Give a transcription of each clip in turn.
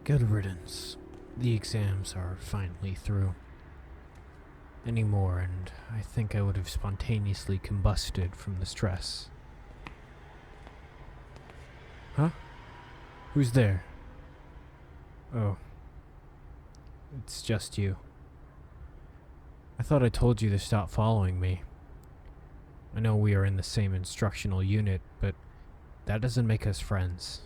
Good riddance. The exams are finally through. Anymore, and I think I would have spontaneously combusted from the stress. Huh? Who's there? Oh. It's just you. I thought I told you to stop following me. I know we are in the same instructional unit, but that doesn't make us friends.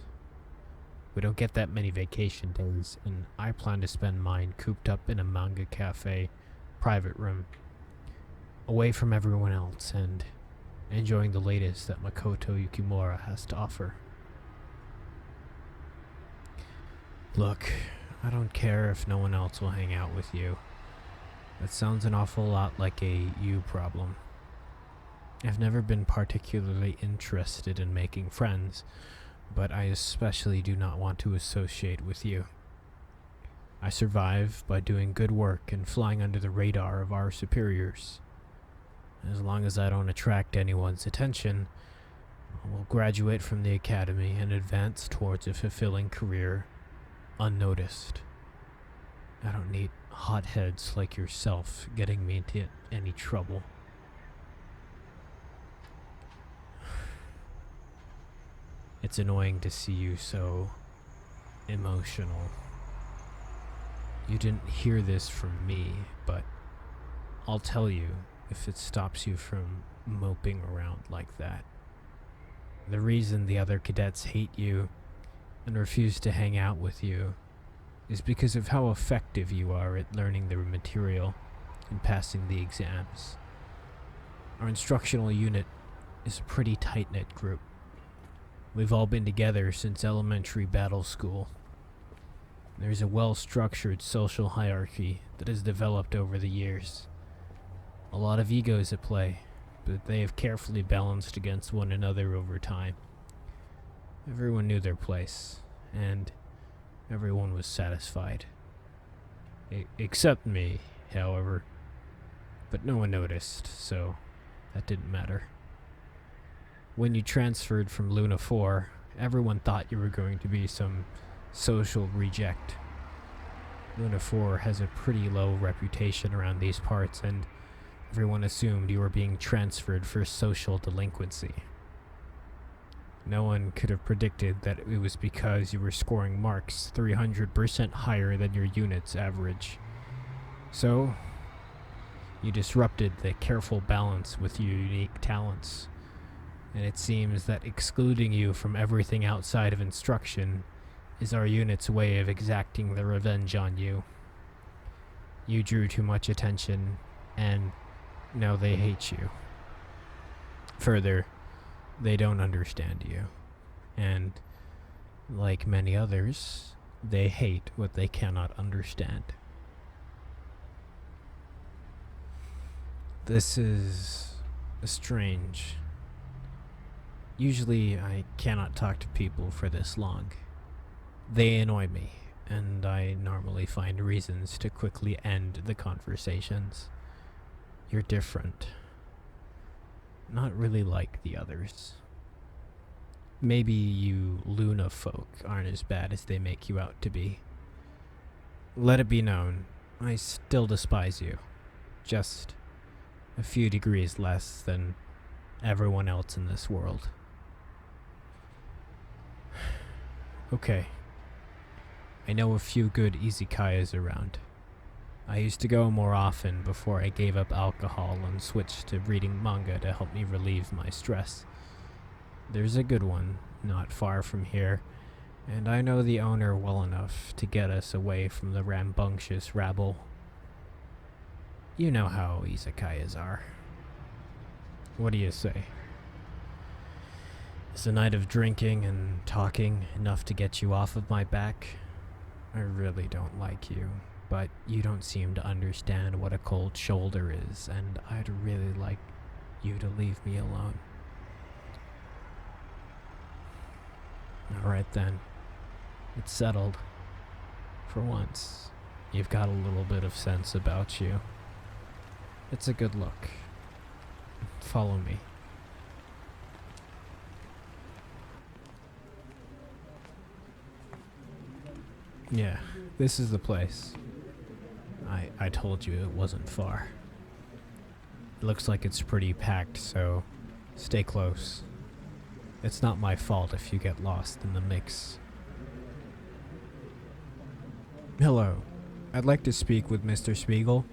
We don't get that many vacation days, and I plan to spend mine cooped up in a manga cafe private room, away from everyone else and enjoying the latest that Makoto Yukimura has to offer. Look, I don't care if no one else will hang out with you. That sounds an awful lot like a you problem. I've never been particularly interested in making friends, but I especially do not want to associate with you. I survive by doing good work and flying under the radar of our superiors. As long as I don't attract anyone's attention, I will graduate from the academy and advance towards a fulfilling career unnoticed. I don't need hotheads like yourself getting me into any trouble. It's annoying to see you so emotional. You didn't hear this from me, but I'll tell you if it stops you from moping around like that. The reason the other cadets hate you and refuse to hang out with you is because of how effective you are at learning the material and passing the exams. Our instructional unit is a pretty tight-knit group. We've all been together since elementary battle school. There's a well-structured social hierarchy that has developed over the years. A lot of egos at play, but they have carefully balanced against one another over time. Everyone knew their place, and everyone was satisfied. Except me, however. But no one noticed, so that didn't matter. When you transferred from Luna 4, everyone thought you were going to be some social reject. Luna 4 has a pretty low reputation around these parts, and everyone assumed you were being transferred for social delinquency. No one could have predicted that it was because you were scoring marks 300% higher than your unit's average. So, you disrupted the careful balance with your unique talents, and it seems that excluding you from everything outside of instruction is our unit's way of exacting their revenge on you. You drew too much attention, and now they hate you. Further, they don't understand you, and, like many others, they hate what they cannot understand. This is strange. Usually I cannot talk to people for this long. They annoy me, and I normally find reasons to quickly end the conversations. You're different. Not really like the others. Maybe you Luna folk aren't as bad as they make you out to be. Let it be known, I still despise you. Just a few degrees less than everyone else in this world. Okay. I know a few good izakayas around. I used to go more often before I gave up alcohol and switched to reading manga to help me relieve my stress. There's a good one, not far from here, and I know the owner well enough to get us away from the rambunctious rabble. You know how izakayas are. What do you say? Is a night of drinking and talking enough to get you off of my back? I really don't like you, but you don't seem to understand what a cold shoulder is, and I'd really like you to leave me alone. Alright then. It's settled. For once, you've got a little bit of sense about you. It's a good look. Follow me. Yeah, this is the place. I told you it wasn't far. It looks like it's pretty packed, so stay close. It's not my fault if you get lost in the mix. Hello. I'd like to speak with Mr. Spiegel.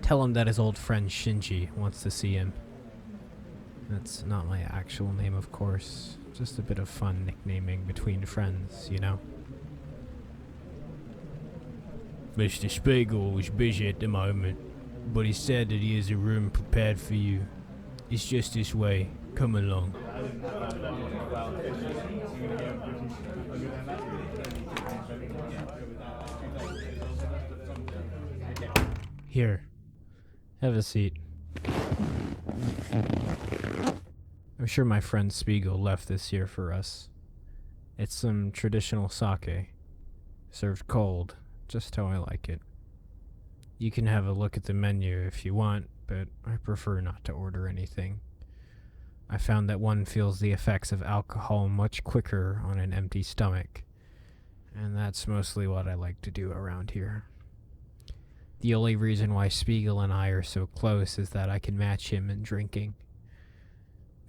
Tell him that his old friend Shinji wants to see him. That's not my actual name, of course. Just a bit of fun nicknaming between friends, you know? Mr. Spiegel is busy at the moment, but he said that he has a room prepared for you. It's just this way. Come along. Here. Have a seat. I'm sure my friend Spiegel left this here for us. It's some traditional sake, served cold, just how I like it. You can have a look at the menu if you want, but I prefer not to order anything. I found that one feels the effects of alcohol much quicker on an empty stomach, and that's mostly what I like to do around here. The only reason why Spiegel and I are so close is that I can match him in drinking.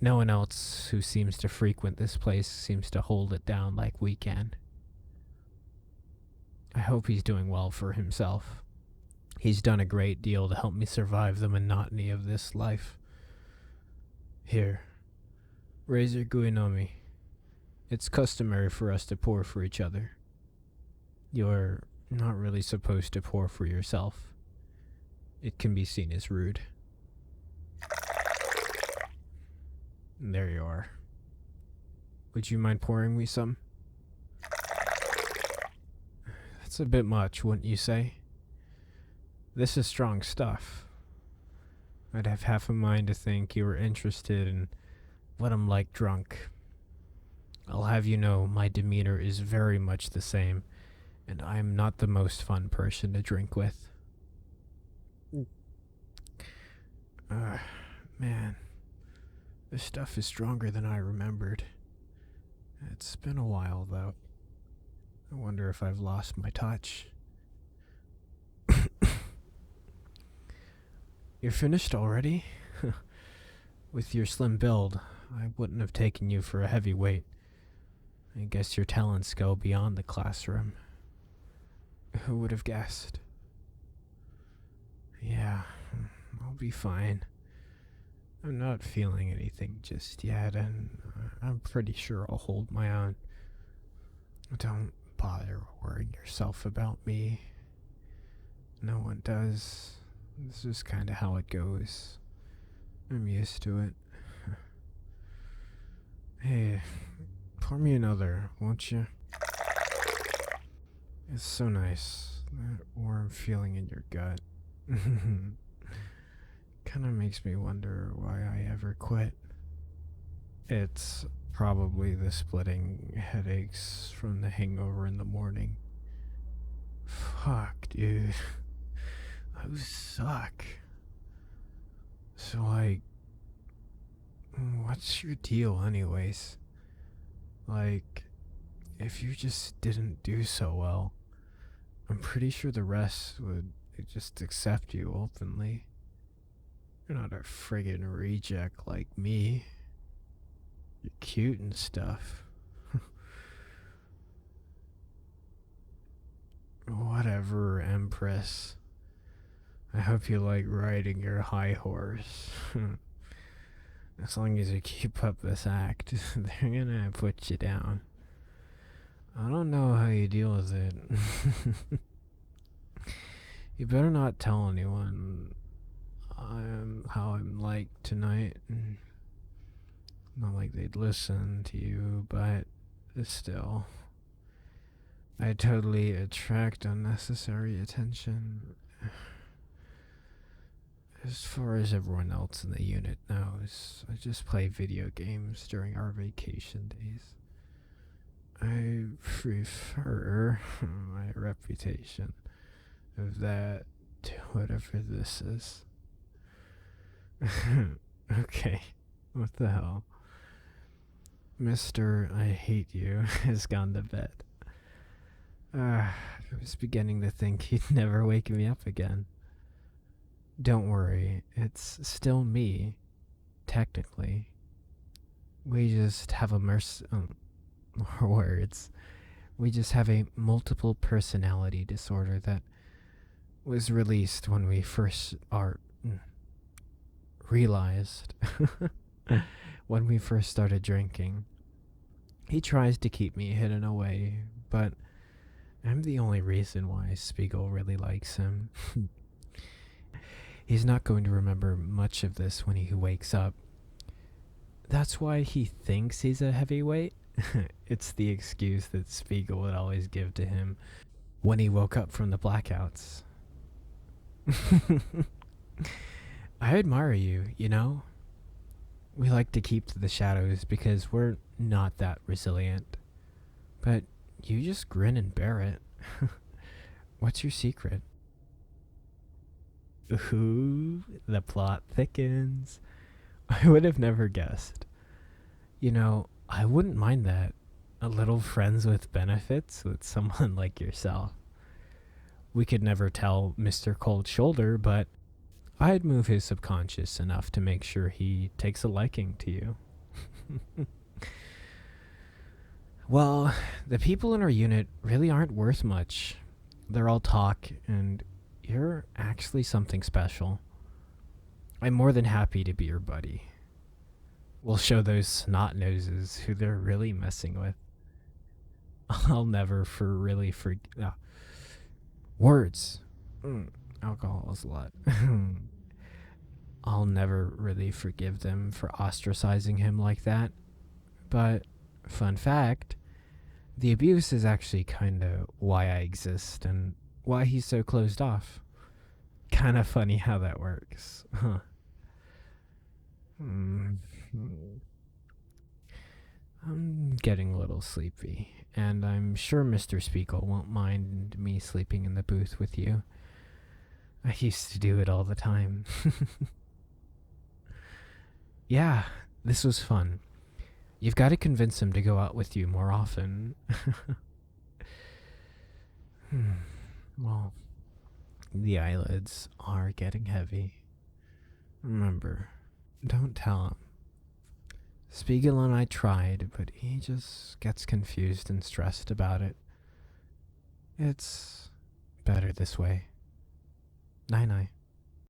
No one else who seems to frequent this place seems to hold it down like we can. I hope he's doing well for himself. He's done a great deal to help me survive the monotony of this life. Here, raise your guinomi. It's customary for us to pour for each other. You're not really supposed to pour for yourself. It can be seen as rude. There you are. Would you mind pouring me some? That's a bit much, wouldn't you say? This is strong stuff. I'd have half a mind to think you were interested in what I'm like drunk. I'll have you know my demeanor is very much the same, and I'm not the most fun person to drink with. Man. This stuff is stronger than I remembered. It's been a while, though. I wonder if I've lost my touch. You're finished already? With your slim build, I wouldn't have taken you for a heavyweight. I guess your talents go beyond the classroom. Who would have guessed? Yeah, I'll be fine. I'm not feeling anything just yet, and I'm pretty sure I'll hold my own. Don't bother worrying yourself about me. No one does. This is kind of how it goes. I'm used to it. Hey, pour me another, won't you? It's so nice, that warm feeling in your gut. Kinda makes me wonder why I ever quit. It's probably the splitting headaches from the hangover in the morning. Fuck, dude. Those suck. So, like, what's your deal anyways? Like, if you just didn't do so well, I'm pretty sure the rest would just accept you openly. You're not a friggin' reject like me. You're cute and stuff. Whatever, Empress. I hope you like riding your high horse. As long as you keep up this act, they're gonna put you down. I don't know how you deal with it. You better not tell anyone how I'm like tonight. Not like they'd listen to you, but still. I totally attract unnecessary attention. As far as everyone else in the unit knows, I just play video games during our vacation days. I prefer my reputation of that to whatever this is. Okay, what the hell? Mr. I Hate You has gone to bed. I was beginning to think he'd never wake me up again. Don't worry, it's still me, technically. We just have a more words. We just have a multiple personality disorder that was released when we first realized when we first started drinking. He tries to keep me hidden away, but I'm the only reason why Spiegel really likes him. He's not going to remember much of this when he wakes up. That's why he thinks he's a heavyweight. It's the excuse that Spiegel would always give to him when he woke up from the blackouts. I admire you, you know? We like to keep to the shadows because we're not that resilient. But you just grin and bear it. What's your secret? Ooh, the plot thickens. I would have never guessed. You know, I wouldn't mind that. A little friends with benefits with someone like yourself. We could never tell Mr. Cold Shoulder, but I'd move his subconscious enough to make sure he takes a liking to you. Well, the people in our unit really aren't worth much. They're all talk, and you're actually something special. I'm more than happy to be your buddy. We'll show those snot noses who they're really messing with. I'll never words. Alcohol is a lot. I'll never really forgive them for ostracizing him like that. But, fun fact, the abuse is actually kinda why I exist and why he's so closed off. Kinda funny how that works. Huh. I'm getting a little sleepy, and I'm sure Mr. Spiegel won't mind me sleeping in the booth with you. I used to do it all the time. Yeah, this was fun. You've got to convince him to go out with you more often. Well, the eyelids are getting heavy. Remember, don't tell him. Spiegel and I tried, but he just gets confused and stressed about it. It's better this way. Night night.